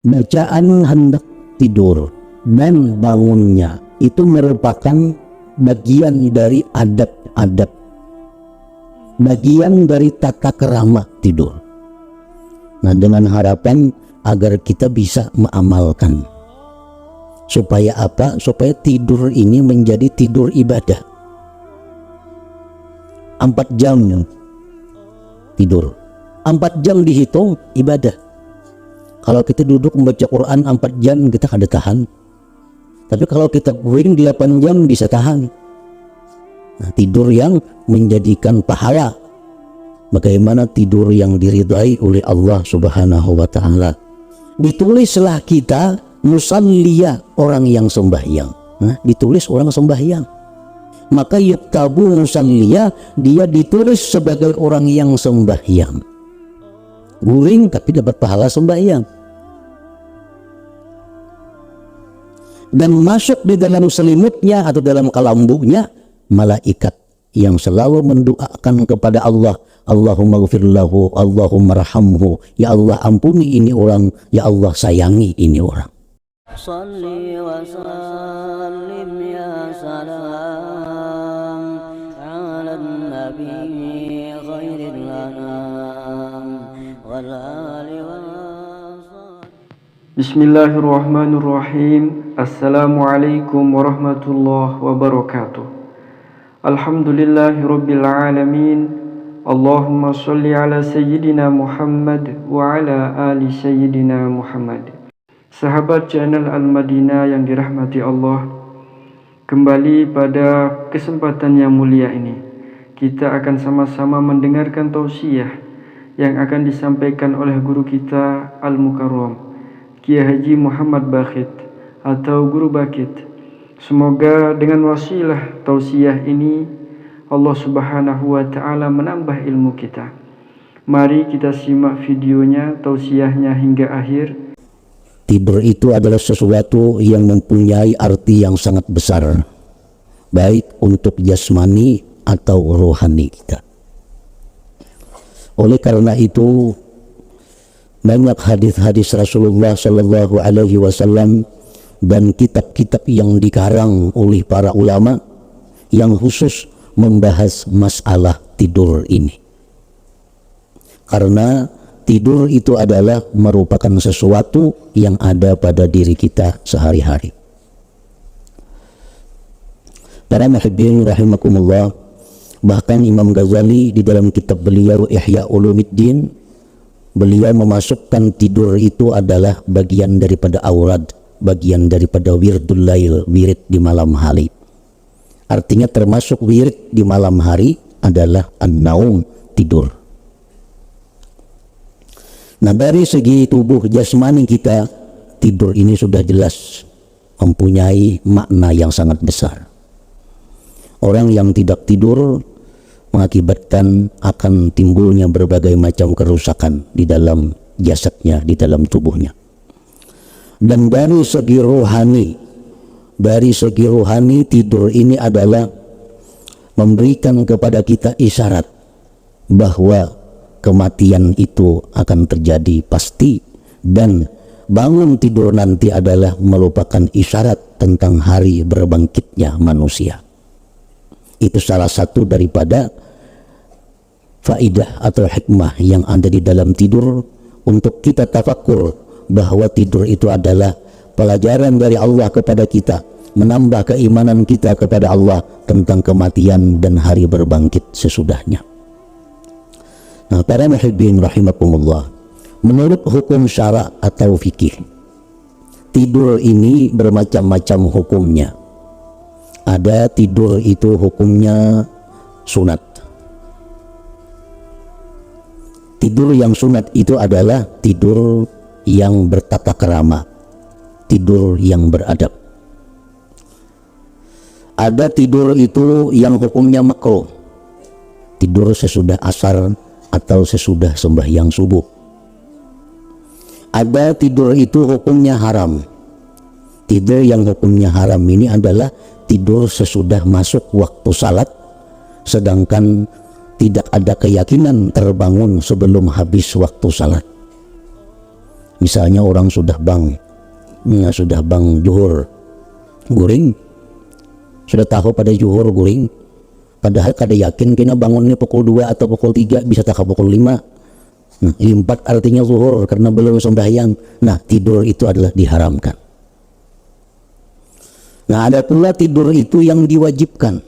Bacaan hendak tidur dan bangunnya itu merupakan bagian dari adab-adab, bagian dari tata kerama tidur. Nah, dengan harapan agar kita bisa mengamalkan. Supaya apa? Supaya tidur ini menjadi tidur ibadah. 4 jam tidur, 4 jam dihitung ibadah. Kalau kita duduk membaca Quran 4 jam kita kada tahan. Tapi kalau kita guring 8 jam bisa tahan. Nah, tidur yang menjadikan pahala. Bagaimana tidur yang diridai oleh Allah Subhanahu wa Ta'ala. Ditulislah kita musalliya, orang yang sembahyang. Nah, ditulis orang sembahyang. Maka yuktabu musalliya, dia ditulis sebagai orang yang sembahyang. Guring tapi dapat pahala sembahyang. Dan masuk di dalam selimutnya atau dalam kalambungnya malaikat yang selalu mendoakan kepada Allah, Allahumma ghfir lahu, Allahumma rahamhu, ya Allah ampuni ini orang, ya Allah sayangi ini orang. Salli wa sallim ya salam ala nabi khairil anam wal ali wal. Bismillahirrahmanirrahim. Assalamualaikum warahmatullahi wabarakatuh. Alhamdulillahirabbil alamin. Allahumma sholli ala sayyidina Muhammad wa ala ali sayyidina Muhammad. Sahabat channel Al-Madinah yang dirahmati Allah, kembali pada kesempatan yang mulia ini kita akan sama-sama mendengarkan tausiah yang akan disampaikan oleh guru kita Al-Mukarram Kiai Haji Muhammad Bakhit atau Guru Bakit. Semoga dengan wasilah tausiah ini Allah Subhanahu wa Ta'ala menambah ilmu kita. Mari kita simak videonya, tausiahnya hingga akhir. Tidur itu adalah sesuatu yang mempunyai arti yang sangat besar, baik untuk jasmani atau rohani kita. Oleh karena itu banyak hadis-hadis Rasulullah Sallallahu Alaihi Wasallam dan kitab-kitab yang dikarang oleh para ulama yang khusus membahas masalah tidur ini. Karena tidur itu adalah merupakan sesuatu yang ada pada diri kita sehari-hari. Para muhibbin rahimakumullah, bahkan Imam Ghazali di dalam kitab beliau Ihya Ulumuddin, beliau memasukkan tidur itu adalah bagian daripada aurad, bagian daripada wirdul lail, wirid di malam hari. Artinya termasuk wirid di malam hari adalah an-naum, tidur. Nah, dari segi tubuh jasmani kita, tidur ini sudah jelas mempunyai makna yang sangat besar. Orang yang tidak tidur mengakibatkan akan timbulnya berbagai macam kerusakan di dalam jasadnya, di dalam tubuhnya. Dan dari segi rohani, tidur ini adalah memberikan kepada kita isyarat bahwa kematian itu akan terjadi pasti, dan bangun tidur nanti adalah merupakan isyarat tentang hari berbangkitnya manusia. Itu salah satu daripada faidah atau hikmah yang ada di dalam tidur, untuk kita tafakur bahwa tidur itu adalah pelajaran dari Allah kepada kita, menambah keimanan kita kepada Allah tentang kematian dan hari berbangkit sesudahnya. Nah, para muhibbin rahimakumullah, menurut hukum syara atau fikih, tidur ini bermacam-macam hukumnya. Ada tidur itu hukumnya sunat. Tidur yang sunat itu adalah tidur yang bertata kerama, tidur yang beradab. Ada tidur itu yang hukumnya makruh, tidur sesudah asar atau sesudah sembahyang subuh. Ada tidur itu hukumnya haram. Tidur yang hukumnya haram ini adalah tidur sesudah masuk waktu salat, sedangkan tidak ada keyakinan terbangun sebelum habis waktu salat. Misalnya orang sudah bang zuhur guring, sudah tahu pada zuhur guring, padahal kada yakin kena bangunnya pukul 2 atau pukul 3, bisa tak pukul 5. Nah, 4 artinya zuhur karena belum sembahyang. Nah, tidur itu adalah diharamkan. Nah, ada pula tidur itu yang diwajibkan.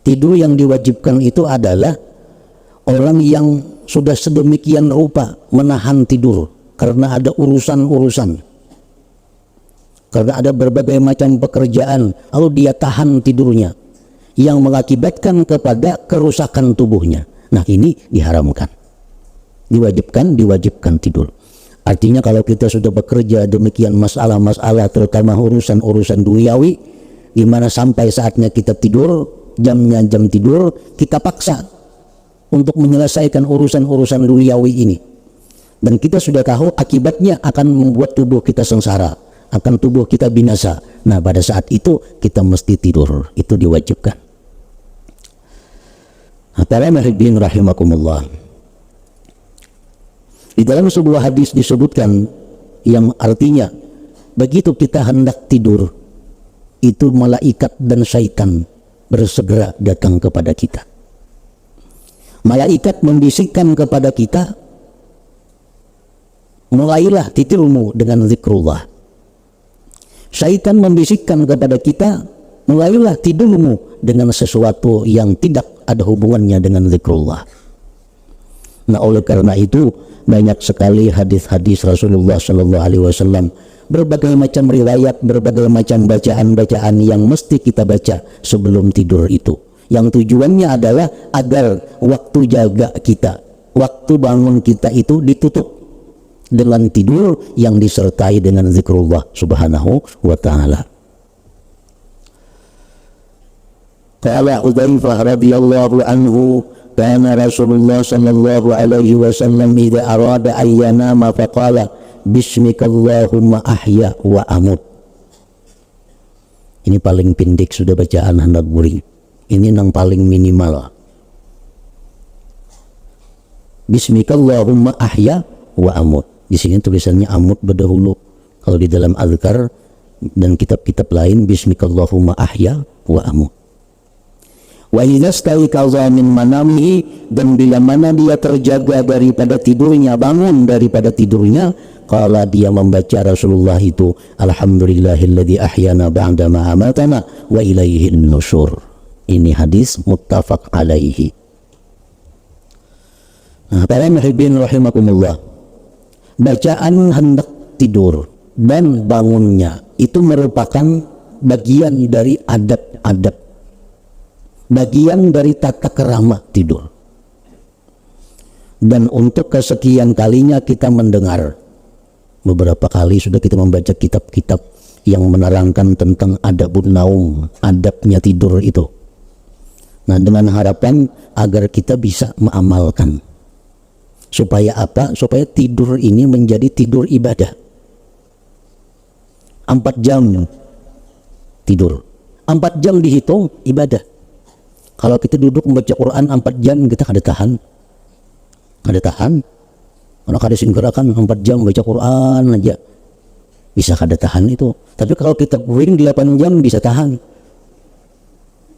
Tidur yang diwajibkan itu adalah orang yang sudah sedemikian rupa menahan tidur karena ada urusan-urusan, karena ada berbagai macam pekerjaan, lalu dia tahan tidurnya yang mengakibatkan kepada kerusakan tubuhnya. Nah, ini diharamkan. Diwajibkan tidur. Artinya kalau kita sudah bekerja demikian masalah-masalah, terutama urusan-urusan duniawi, di mana sampai saatnya kita tidur, jamnya jam tidur, kita paksa untuk menyelesaikan urusan-urusan duniawi ini, dan kita sudah tahu akibatnya akan membuat tubuh kita sengsara, akan tubuh kita binasa. Nah, pada saat itu kita mesti tidur, itu diwajibkan. Para hadirin rahimakumullah, di dalam sebuah hadis disebutkan yang artinya begitu kita hendak tidur, itu malaikat dan syaitan bersegera datang kepada kita. Malaikat membisikkan kepada kita, mulailah tidurmu dengan zikrullah. Syaitan membisikkan kepada kita, mulailah tidurmu dengan sesuatu yang tidak ada hubungannya dengan zikrullah. Nah, oleh karena itu banyak sekali hadis-hadis Rasulullah Sallallahu Alaihi Wasallam, berbagai macam riwayat, berbagai macam bacaan-bacaan yang mesti kita baca sebelum tidur itu, yang tujuannya adalah agar waktu jaga kita, waktu bangun kita itu ditutup dengan tidur yang disertai dengan zikrullah subhanahu wa ta'ala. Qala Hudzaifah radhiyallahu anhu, kana Rasulullah sallallahu alaihi wasallam idza arada an yanama faqala bismikallahumma ahya wa amut. Ini paling pendek sudah bacaan hendak guring. Ini yang paling minimal. Bismikallahumma ahya wa amut. Di sini tulisannya amut berdahulu. Kalau di dalam azkar dan kitab-kitab lain bismikallahumma ahya wa amut. Wa idza staiqaza min manamihi, dan bila mana dia terjaga daripada tidurnya, bangun daripada tidurnya, qala, dia membaca Rasulullah itu, alhamdulillahilladzi ahyana ba'da ma amatana wa ilaihin nusyur. Ini hadis muttafaq alaihi. Nah, para muhibbin rahimakumullah, bacaan hendak tidur dan bangunnya itu merupakan bagian dari adab-adab, bagian dari tata kerama tidur. Dan untuk kesekian kalinya kita mendengar, beberapa kali sudah kita membaca kitab-kitab yang menerangkan tentang adabun naum, adabnya tidur itu. Nah, dengan harapan agar kita bisa mengamalkan. Supaya apa? Supaya tidur ini menjadi tidur ibadah. 4 jam tidur, 4 jam dihitung ibadah. Kalau kita duduk membaca Quran 4 jam, kita kada tahan. Kalau kada singgerakan 4 jam baca Quran aja, bisa kada tahan itu. Tapi kalau kita guring 8 jam bisa tahan.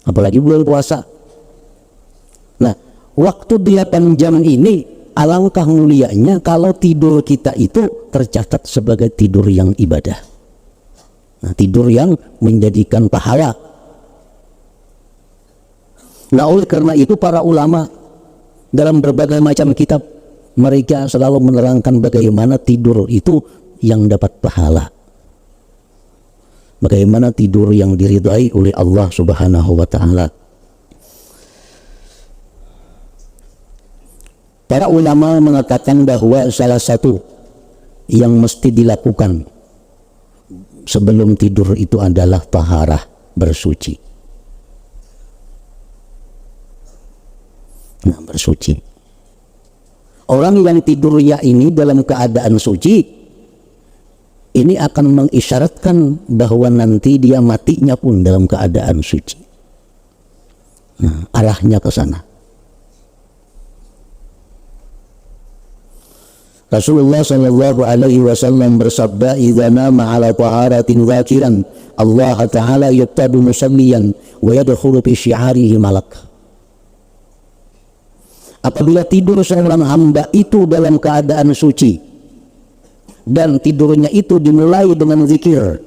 Apalagi bulan puasa. Nah, waktu 8 jam ini alangkah mulianya kalau tidur kita itu tercatat sebagai tidur yang ibadah. Nah, tidur yang menjadikan pahala. Nah, oleh karena itu para ulama dalam berbagai macam kitab, mereka selalu menerangkan bagaimana tidur itu yang dapat pahala, bagaimana tidur yang diridhai oleh Allah Subhanahu wa ta'ala. Para ulama mengatakan bahwa salah satu yang mesti dilakukan sebelum tidur itu adalah taharah, bersuci. Nah, bersuci. Orang yang tidurnya ini dalam keadaan suci, ini akan mengisyaratkan bahwa nanti dia matinya pun dalam keadaan suci. Nah, arahnya ke sana. Rasulullah sallallahu alaihi wasallam bersabda, "Idza nama ala taharatin dzakiran Allah taala yuqtadu musalliyan wa yadkhulu fi syi'arihi malak." Apabila tidur seorang hamba itu dalam keadaan suci dan tidurnya itu dimulai dengan zikir.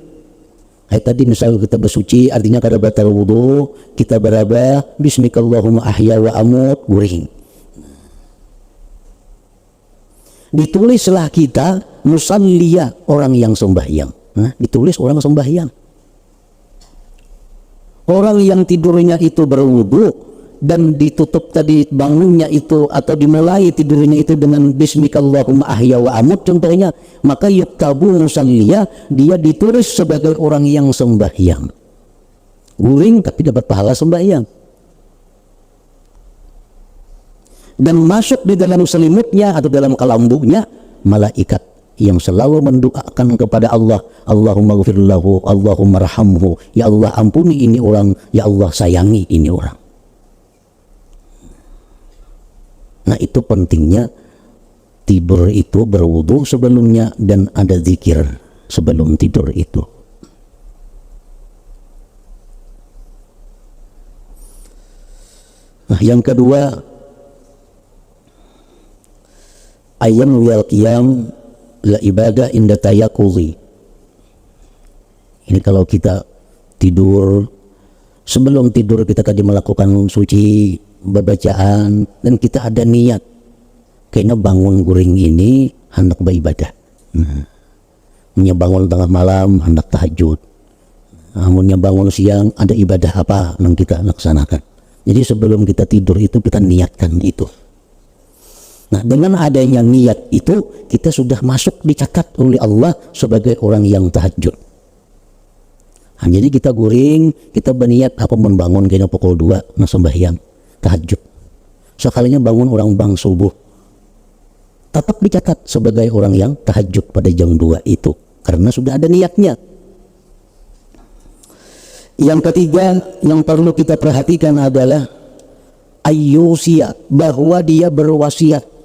Kayak tadi misalnya kita bersuci, artinya kada batal wudu, kita beraba bismikallahumma ahya wa amut, guring. Ditulislah kita musalliya, orang yang sembahyang. Nah, ditulis orang sembahyang. Orang yang tidurnya itu berwudu dan ditutup tadi bangunnya itu atau dimulai tidurnya itu dengan bismikallahumma ahya wa amut contohnya, maka yuktabu musalliya, dia ditulis sebagai orang yang sembahyang. Guring tapi dapat pahala sembahyang. Dan masuk di dalam selimutnya atau dalam kalambungnya malaikat yang selalu mendoakan kepada Allah, Allahumma ghfirlahu, Allahumma rahamhu, ya Allah ampuni ini orang, ya Allah sayangi ini orang. Nah, itu pentingnya tidur itu berwudu sebelumnya dan ada zikir sebelum tidur itu. Nah, yang kedua, ayam wal qiyam la ibadah inda tayaquzi. Ini kalau kita tidur, sebelum tidur kita tadi melakukan suci, bacaan, dan kita ada niat kayaknya bangun guring ini hendak beribadah. Bangun tengah malam hendak tahajud, amunnya bangun siang ada ibadah apa yang kita laksanakan. Jadi sebelum kita tidur itu kita niatkan itu. Nah, dengan adanya niat itu kita sudah masuk dicatat oleh Allah sebagai orang yang tahajud. Nah, jadi kita guring, kita berniat apa membangun kayaknya pukul 2 nah sembahyang tahajud. Sekalinya bangun orang bang subuh, tetap dicatat sebagai orang yang tahajud pada jam 2 itu karena sudah ada niatnya. Yang ketiga yang perlu kita perhatikan adalah ayyusiya, bahwa dia berwasiat.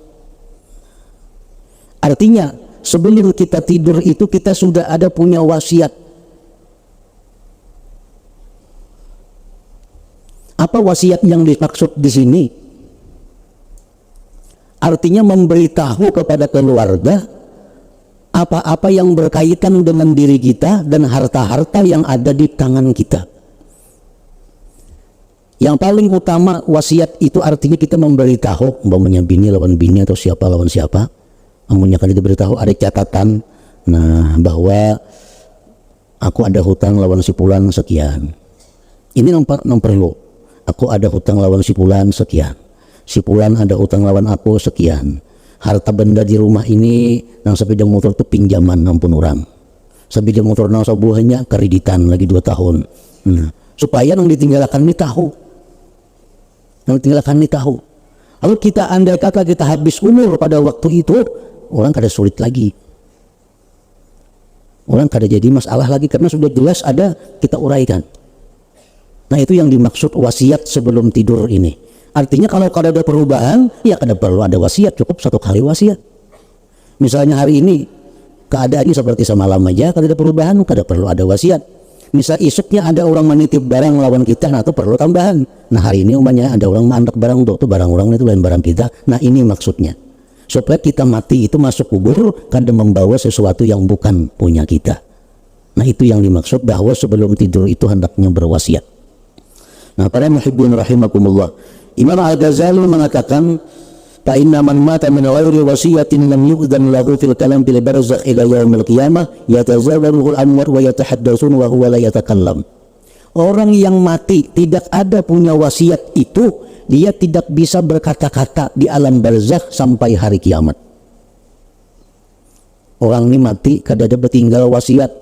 Artinya sebelum kita tidur itu kita sudah ada punya wasiat. Apa wasiat yang dimaksud di sini? Artinya memberitahu kepada keluarga apa-apa yang berkaitan dengan diri kita dan harta-harta yang ada di tangan kita. Yang paling utama wasiat itu artinya kita memberitahu, umpamanya bini lawan bini atau siapa lawan siapa. Amunnya kan diberitahu ada catatan, nah bahwa aku ada hutang lawan si fulan sekian. Ini yang perlu. Aku ada hutang lawan si fulan sekian. Si fulan ada hutang lawan aku sekian. Harta benda di rumah ini nang sepeda motor itu pinjaman ampun orang. Sepeda motor nang sabuhnya kreditan lagi 2 tahun. Nah, supaya nang ditinggalkan ini tahu. Nang ditinggalkan ini tahu. Lalu kita andai kata kita habis umur pada waktu itu, orang kada sulit lagi. Orang kada jadi masalah lagi karena sudah jelas ada kita uraikan. Nah, itu yang dimaksud wasiat sebelum tidur ini. Artinya kalau kada ada perubahan, ya kada perlu ada wasiat, cukup 1 kali wasiat. Misalnya hari ini keadaannya seperti semalam aja, kada ada perubahan, kada perlu ada wasiat. Misal isuknya ada orang menitip barang lawan kita, nah itu perlu tambahan. Nah, hari ini umpamanya ada orang mandak barang itu barang orang itu lain barang kita. Nah, ini maksudnya. Supaya kita mati itu masuk kubur kada membawa sesuatu yang bukan punya kita. Nah, itu yang dimaksud bahwa sebelum tidur itu hendaknya berwasiat. Nah, para muhibbin rahimakumullah, Imam Al-Ghazali mengatakan, fa inna man mata min ghairi wasiyatin lam yu'dhan lahu fil kalam bil barzakh ila yaumil qiyamah yatazawwaruhu al-amwat wa yatahaddatsun wa huwa la yatakallam. Orang yang mati tidak ada punya wasiat itu, dia tidak bisa berkata-kata di alam barzakh sampai hari kiamat. Orang ini mati kada ada bertinggal wasiat.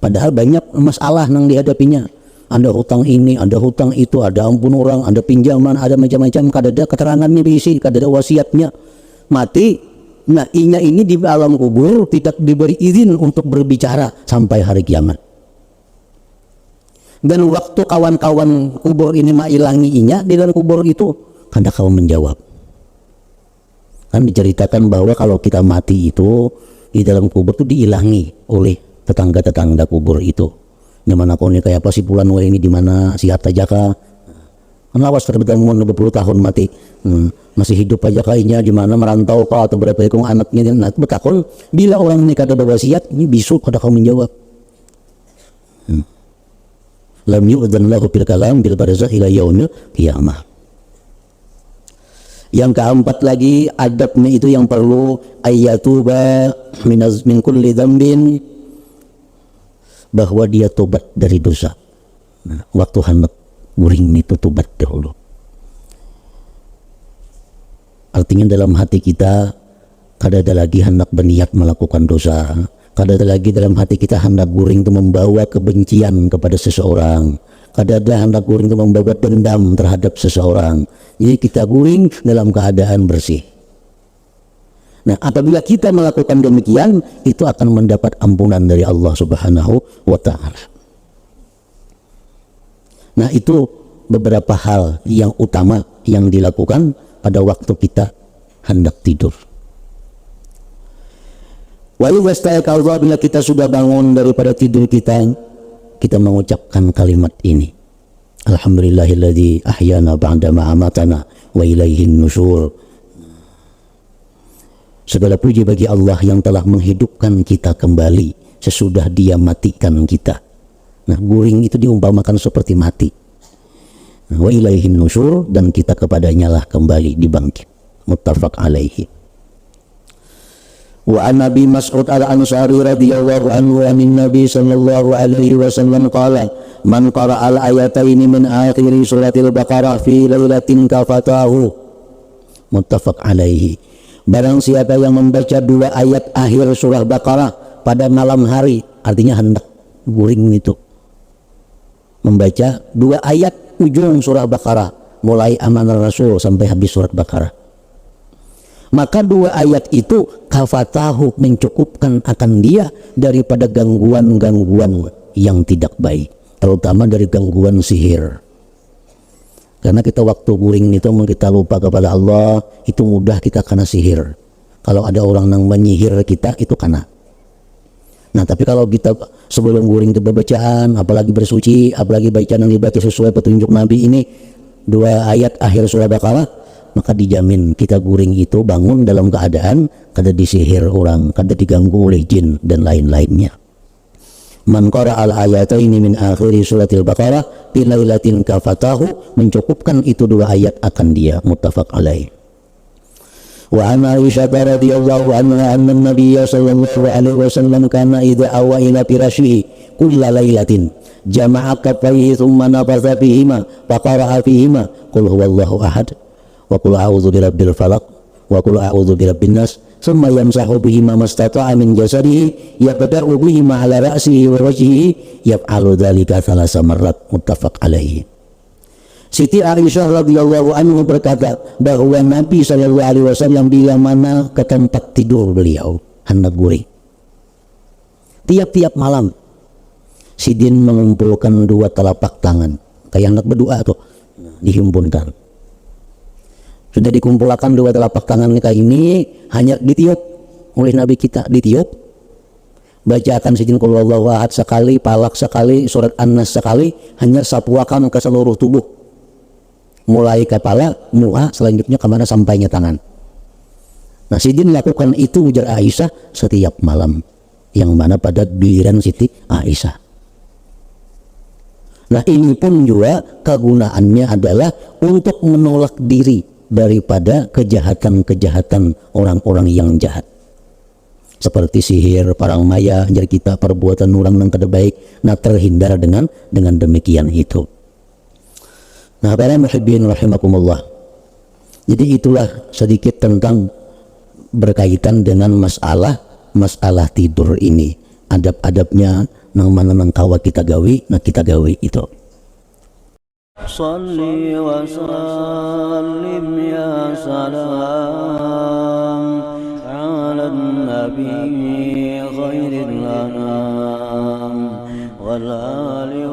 Padahal banyak masalah yang dihadapinya. Ada hutang ini, ada hutang itu, ada ampun orang, ada pinjaman, ada macam-macam, kada ada keterangannya diisi, kada ada wasiatnya. Mati, nah ini di alam kubur tidak diberi izin untuk berbicara sampai hari kiamat. Dan waktu kawan-kawan kubur ini mailangi inya di dalam kubur itu, kada kau menjawab. Kan diceritakan bahwa kalau kita mati itu di dalam kubur itu diilangi oleh tetangga-tetangga kubur itu. Di mana kau ini kayak apa si Pulan ini di mana si Hatta Jaka. Kan awas terbetul 20 tahun mati. Masih hidup aja kayaknya di mana merantau kau atau berapa ekor anaknya. Nah, bertakon bila orang ini kata berwasiat ini besok kada kau menjawab. Lam yu'dzan lahu bil kalam bil barzakh ila yaumil qiyamah. Yang keempat lagi adabnya itu yang perlu ayatuba min kulli dzambin, bahwa dia tobat dari dosa. Nah, waktu hendak guring itu tobat dahulu. Artinya dalam hati kita kada ada lagi hendak berniat melakukan dosa, kada ada lagi dalam hati kita hendak guring itu membawa kebencian kepada seseorang, kada ada hendak guring itu membawa dendam terhadap seseorang. Jadi kita guring dalam keadaan bersih. Nah, apabila kita melakukan demikian, itu akan mendapat ampunan dari Allah Subhanahu wa Ta'ala. Nah, itu beberapa hal yang utama yang dilakukan pada waktu kita hendak tidur. Walau bila kita sudah bangun daripada tidur kita mengucapkan kalimat ini. Alhamdulillahilladzi ahyana ba'da ma amatana wa ilaihin nusyur. Segala puji bagi Allah yang telah menghidupkan kita kembali sesudah Dia matikan kita. Nah, guring itu diumpamakan seperti mati. Wa ilaihin nusyur, dan kita kepadanya lah kembali dibangkit. Muttafaq alaihi. Wa an Nabi Mas'ud al-Ansari radhiyallahu anhu anin Nabi sallallahu alaihi wasallam qala man qara'a al-ayataini min akhiri suratil Baqarah fi lailatin kafatahu. Muttafaq alaihi. Barang siapa yang membaca 2 ayat akhir surah Baqarah pada malam hari, artinya hendak guring itu membaca 2 ayat ujung surah Baqarah mulai Amanar Rasul sampai habis surat Baqarah, maka 2 ayat itu kafatahu, mencukupkan akan dia daripada gangguan-gangguan yang tidak baik, terutama dari gangguan sihir. Karena kita waktu guring itu kita lupa kepada Allah, itu mudah kita kena sihir. Kalau ada orang yang menyihir kita, itu kena. Nah, tapi kalau kita sebelum guring itu bacaan, apalagi bersuci, apalagi bacaan yang dibaca sesuai petunjuk Nabi ini 2 ayat akhir surah Baqarah, maka dijamin kita guring itu bangun dalam keadaan kada disihir orang, kada diganggu oleh jin dan lain-lainnya. Man qara'a al-ayataini min akhiri suratil Baqarah fi lailatin kafatahu, mencukupkan itu 2 ayat akan dia. Muttafaq alaih. Wa an Aisyah radhiyallahu anha anna an-nabiy sallallahu alaihi wasallam kana idza awa ila firashihi kulla lailatin jama'a kaffayhi thumma nafatha fihima fa qara'a fihima qul huwallahu ahad wa qul a'udzu birabbil falaq wa qul a'udzu birabbin nas thumma yamsahu bihima mastata'a min jasadihi yabda'u bihima ala ra'sihi wa wajhihi yaf'alu dzalika 3 marrat. Muttafaq alaihi. Siti Aisyah radhiyallahu anhu berkata bahwa Nabi sallallahu alaihi wasallam bila mana ke tempat tidur beliau hendak guring, tiap-tiap malam Sidin mengumpulkan 2 telapak tangan kayak anak berdoa tuh, dihimpunkan. Sudah dikumpulkan 2 telapak tangan kayak ini, hanya ditiup oleh Nabi kita, ditiup, bacakan Sidin qul huwallahu ahad sekali, Falaq sekali, surat An-Nas sekali, hanya sapuakan ke seluruh tubuh, mulai kepala, muka, selanjutnya kemana sampainya tangan. Nah, Sidin lakukan itu, ujar Aisyah, setiap malam, yang mana pada giliran Siti Aisyah. Nah, ini pun juga kegunaannya adalah untuk menolak diri daripada kejahatan-kejahatan orang-orang yang jahat, seperti sihir, parang maya, jadi kita perbuatan orang yang tidak baik. Nah, terhindar dengan demikian itu. Nah, para muhibbin rahimakumullah, jadi itulah sedikit tentang berkaitan dengan masalah tidur ini, adab-adabnya nang mana nang kawa kita gawi, nah kita gawi itu. Salli wa sallim ya salam ala nabi khairil anam wal ali